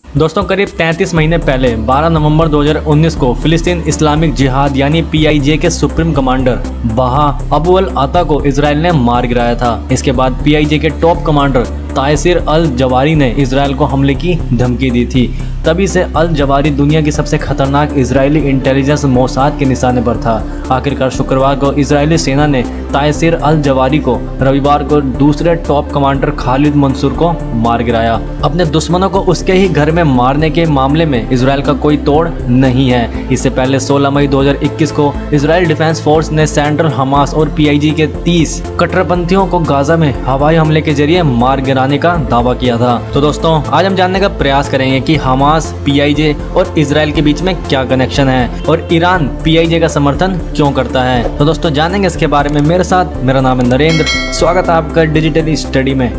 दोस्तों करीब 33 महीने पहले 12 नवंबर 2019 को फिलिस्तीन इस्लामिक जिहाद यानी PIJ के सुप्रीम कमांडर बाहा अबू अल आता को इसराइल ने मार गिराया था। इसके बाद PIJ के टॉप कमांडर तायसिर अल जवारी ने इसराइल को हमले की धमकी दी थी। तभी से अल जवारी दुनिया की सबसे खतरनाक इजरायली इंटेलिजेंस मोसाद के निशाने पर था। आखिरकार शुक्रवार को इजरायली सेना ने तायसिर अल जवारी को रविवार को दूसरे टॉप कमांडर खालिद मंसूर को मार गिराया। अपने दुश्मनों को उसके ही घर में मारने के मामले में इसराइल का कोई तोड़ नहीं है। इससे पहले 16 मई 2021 को इसराइल डिफेंस फोर्स ने सेंट्रल हमास और PIJ के 30 कट्टरपंथियों को गाजा में हवाई हमले के जरिए मार गिराने का दावा किया था। तो दोस्तों आज हम जानने का प्रयास करेंगे कि हमास, PIJ और इसराइल के बीच में क्या कनेक्शन है और ईरान PIJ का समर्थन क्यों करता है। तो दोस्तों जानेंगे इसके बारे में मेरे साथ। मेरा नाम है नरेंद्र, स्वागत है आपका डिजिटल स्टडी में।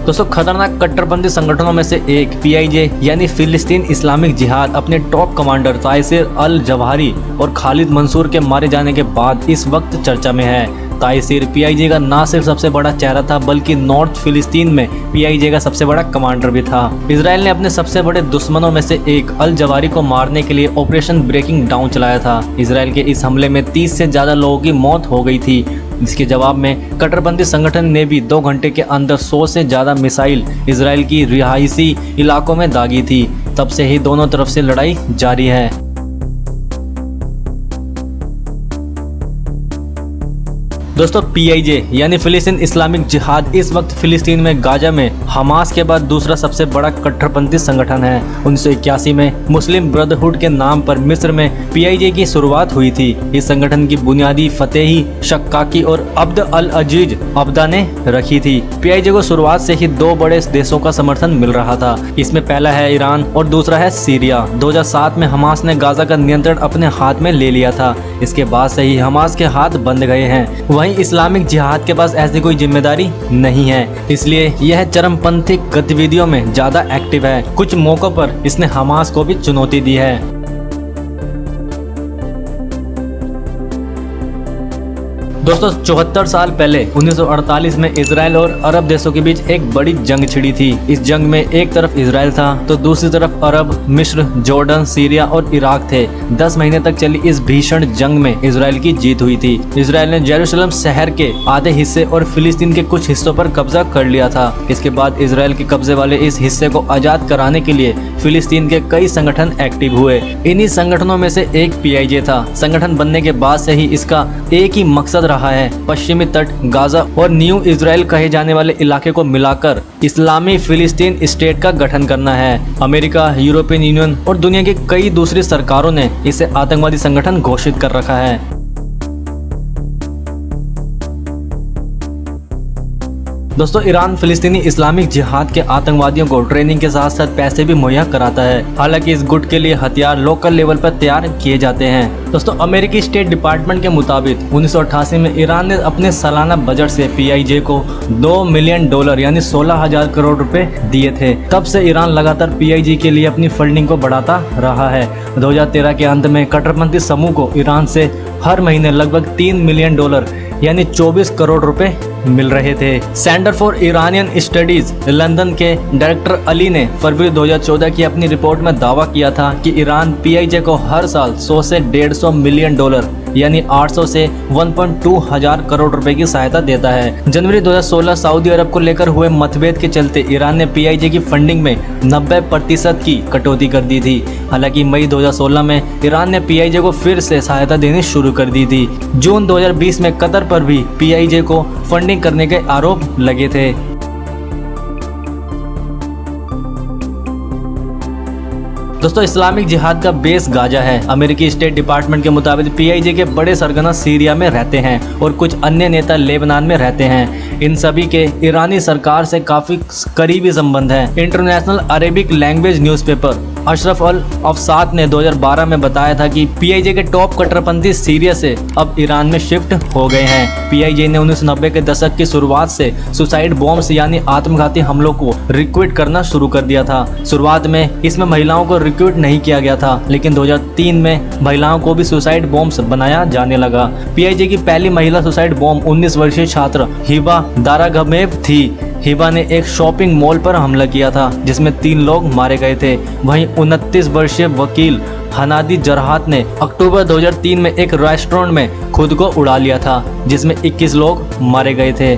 दोस्तों खतरनाक कट्टरपंथी संगठनों में से एक PIJ यानी फिलिस्तीन इस्लामिक जिहाद अपने टॉप कमांडर तायसिर अल जवारी और खालिद मंसूर के मारे जाने के बाद इस वक्त चर्चा में है। तायसिर PIJ का न सिर्फ सबसे बड़ा चेहरा था बल्कि नॉर्थ फिलिस्तीन में PIJ का सबसे बड़ा कमांडर भी था। इसराइल ने अपने सबसे बड़े दुश्मनों में से एक अल जवारी को मारने के लिए ऑपरेशन ब्रेकिंग डाउन चलाया था। इसराइल के इस हमले में 30 से ज्यादा लोगों की मौत हो गई थी। इसके जवाब में कट्टरपंथी संगठन ने भी 2 घंटे के अंदर 100 से ज्यादा मिसाइल इसराइल की रिहायशी इलाकों में दागी थी। तब से ही दोनों तरफ से लड़ाई जारी है। दोस्तों PIJ यानी फिलिस्तीन इस्लामिक जिहाद इस वक्त फिलिस्तीन में गाजा में हमास के बाद दूसरा सबसे बड़ा कट्टरपंथी संगठन है। 1981 में मुस्लिम ब्रदरहुड के नाम पर मिस्र में PIJ की शुरुआत हुई थी। इस संगठन की बुनियादी फतेही शक्काकी और अब्द अल अजीज अब्दा ने रखी थी। PIJ को शुरुआत से ही 2 बड़े देशों का समर्थन मिल रहा था। इसमें पहला है ईरान और दूसरा है सीरिया। 2007 में हमास ने गाजा का नियंत्रण अपने हाथ में ले लिया था। इसके बाद से ही हमास के हाथ बंद गए हैं। वहीं इस्लामिक जिहाद के पास ऐसी कोई जिम्मेदारी नहीं है, इसलिए यह चरमपंथी गतिविधियों में ज्यादा एक्टिव है। कुछ मौकों पर इसने हमास को भी चुनौती दी है। दोस्तों 74 साल पहले 1948 में इसराइल और अरब देशों के बीच एक बड़ी जंग छिड़ी थी। इस जंग में एक तरफ इसराइल था तो दूसरी तरफ अरब, मिस्र, जॉर्डन, सीरिया और इराक थे। 10 महीने तक चली इस भीषण जंग में इसराइल की जीत हुई थी। इसराइल ने जेरूशलेम शहर के आधे हिस्से और फिलिस्तीन के कुछ हिस्सों पर कब्जा कर लिया था। इसके बाद इसराइल के कब्जे वाले इस हिस्से को आजाद कराने के लिए फिलिस्तीन के कई संगठन एक्टिव हुए। इन्हीं संगठनों में से एक PIJ था। संगठन बनने के बाद से ही इसका एक ही मकसद रहा है, पश्चिमी तट, गाजा और न्यू इजराइल कहे जाने वाले इलाके को मिलाकर इस्लामी फिलिस्तीन स्टेट का गठन करना है। अमेरिका, यूरोपियन यूनियन और दुनिया की कई दूसरी सरकारों ने इसे आतंकवादी संगठन घोषित कर रखा है। दोस्तों ईरान फिलिस्तीनी इस्लामिक जिहाद के आतंकवादियों को ट्रेनिंग के साथ साथ पैसे भी मुहैया कराता है। हालांकि इस गुट के लिए हथियार लोकल लेवल पर तैयार किए जाते हैं। दोस्तों अमेरिकी स्टेट डिपार्टमेंट के मुताबिक 1988 में ईरान ने अपने सालाना बजट से PIJ को $2 मिलियन यानी 16,000 करोड़ रुपए दिए थे। तब से ईरान लगातार PIJ के लिए अपनी फंडिंग को बढ़ाता रहा है। 2013 के अंत में कट्टरपंथी समूह को ईरान से हर महीने लगभग $3 मिलियन यानी 24 करोड़ रुपए मिल रहे थे। Centre for Iranian studies London के डायरेक्टर अली ने फरवरी 2014 की अपनी रिपोर्ट में दावा किया था कि ईरान PIJ को हर साल 100 से $150 मिलियन यानी 800 से 1.2 हजार करोड़ रुपए की सहायता देता है। जनवरी 2016 सऊदी अरब को लेकर हुए मतभेद के चलते ईरान ने PIJ की फंडिंग में 90% की कटौती कर दी थी। हालांकि मई 2016 में ईरान ने PIJ को फिर से सहायता देनी शुरू कर दी थी। जून 2020 में कतर पर भी PIJ को फंडिंग करने के आरोप लगे थे। दोस्तों इस्लामिक जिहाद का बेस गाजा है। अमेरिकी स्टेट डिपार्टमेंट के मुताबिक PIJ के बड़े सरगना सीरिया में रहते हैं और कुछ अन्य नेता लेबनान में रहते हैं। इन सभी के ईरानी सरकार से काफी करीबी संबंध है। इंटरनेशनल अरेबिक लैंग्वेज न्यूज़पेपर अशरफ अल अफसाद ने 2012 में बताया था कि पीआईजे के टॉप कट्टरपंथी सीरिया से अब ईरान में शिफ्ट हो गए हैं। पीआईजे ने 1990 के दशक की शुरुआत से सुसाइड बॉम्ब्स यानी आत्मघाती हमलों को रिक्रूट करना शुरू कर दिया था। शुरुआत में इसमें महिलाओं को रिक्रूट नहीं किया गया था, लेकिन 2003 में महिलाओं को भी सुसाइड बॉम्ब्स बनाया जाने लगा। पीआईजे की पहली महिला सुसाइड बॉम्ब 19 वर्षीय छात्र हिबा दारागमेव थी। हिबा ने एक शॉपिंग मॉल पर हमला किया था, जिसमें 3 लोग मारे गए थे। वहीं 29 वर्षीय वकील हनादी जरहात ने अक्टूबर 2003 में एक रेस्टोरेंट में खुद को उड़ा लिया था, जिसमें 21 लोग मारे गए थे।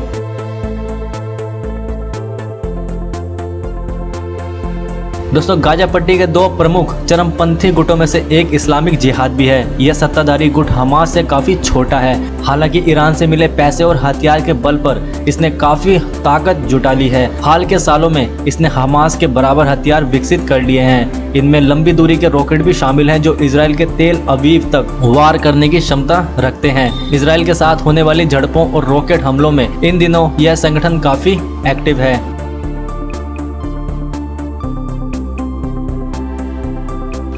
दोस्तों, गाजा पट्टी के 2 प्रमुख चरमपंथी गुटों में से एक इस्लामिक जिहाद भी है। यह सत्ताधारी गुट हमास से काफी छोटा है। हालांकि ईरान से मिले पैसे और हथियार के बल पर इसने काफी ताकत जुटा ली है। हाल के सालों में इसने हमास के बराबर हथियार विकसित कर लिए हैं। इनमें लंबी दूरी के रॉकेट भी शामिल हैं, जो इसराइल के तेल अवीव तक वार करने की क्षमता रखते हैं। इसराइल के साथ होने वाली झड़पों और रॉकेट हमलों में इन दिनों यह संगठन काफी एक्टिव है।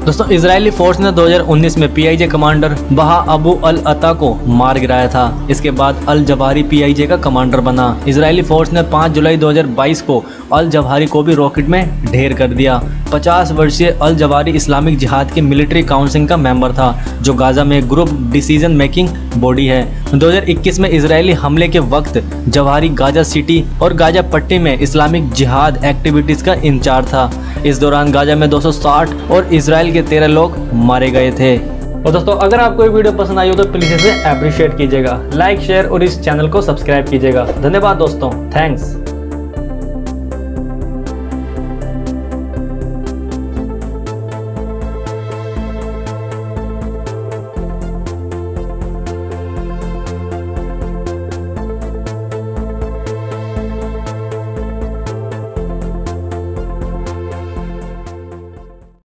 दोस्तों, इजरायली फोर्स ने 2019 में पीआईजे कमांडर बहा अबू अल अता को मार गिराया था। इसके बाद अल जवाहिरी पीआईजे का कमांडर बना। इजरायली फोर्स ने 5 जुलाई 2022 को अल जवाहिरी को भी रॉकेट में ढेर कर दिया। 50 वर्षीय अल जवाहिरी इस्लामिक जिहाद की मिलिट्री काउंसिल का मेंबर था, जो गाजा में ग्रुप डिसीजन मेकिंग बॉडी है। 2021 में इजरायली हमले के वक्त जवाहिरी गाजा सिटी और गाजा पट्टी में इस्लामिक जिहाद एक्टिविटीज का इंचार्ज था। इस दौरान गाजा में 260 और इसराइल के 13 लोग मारे गए थे। और दोस्तों, अगर आपको ये वीडियो पसंद आई हो तो प्लीज इसे अप्रिशिएट कीजिएगा, लाइक, शेयर और इस चैनल को सब्सक्राइब कीजिएगा। धन्यवाद दोस्तों, थैंक्स।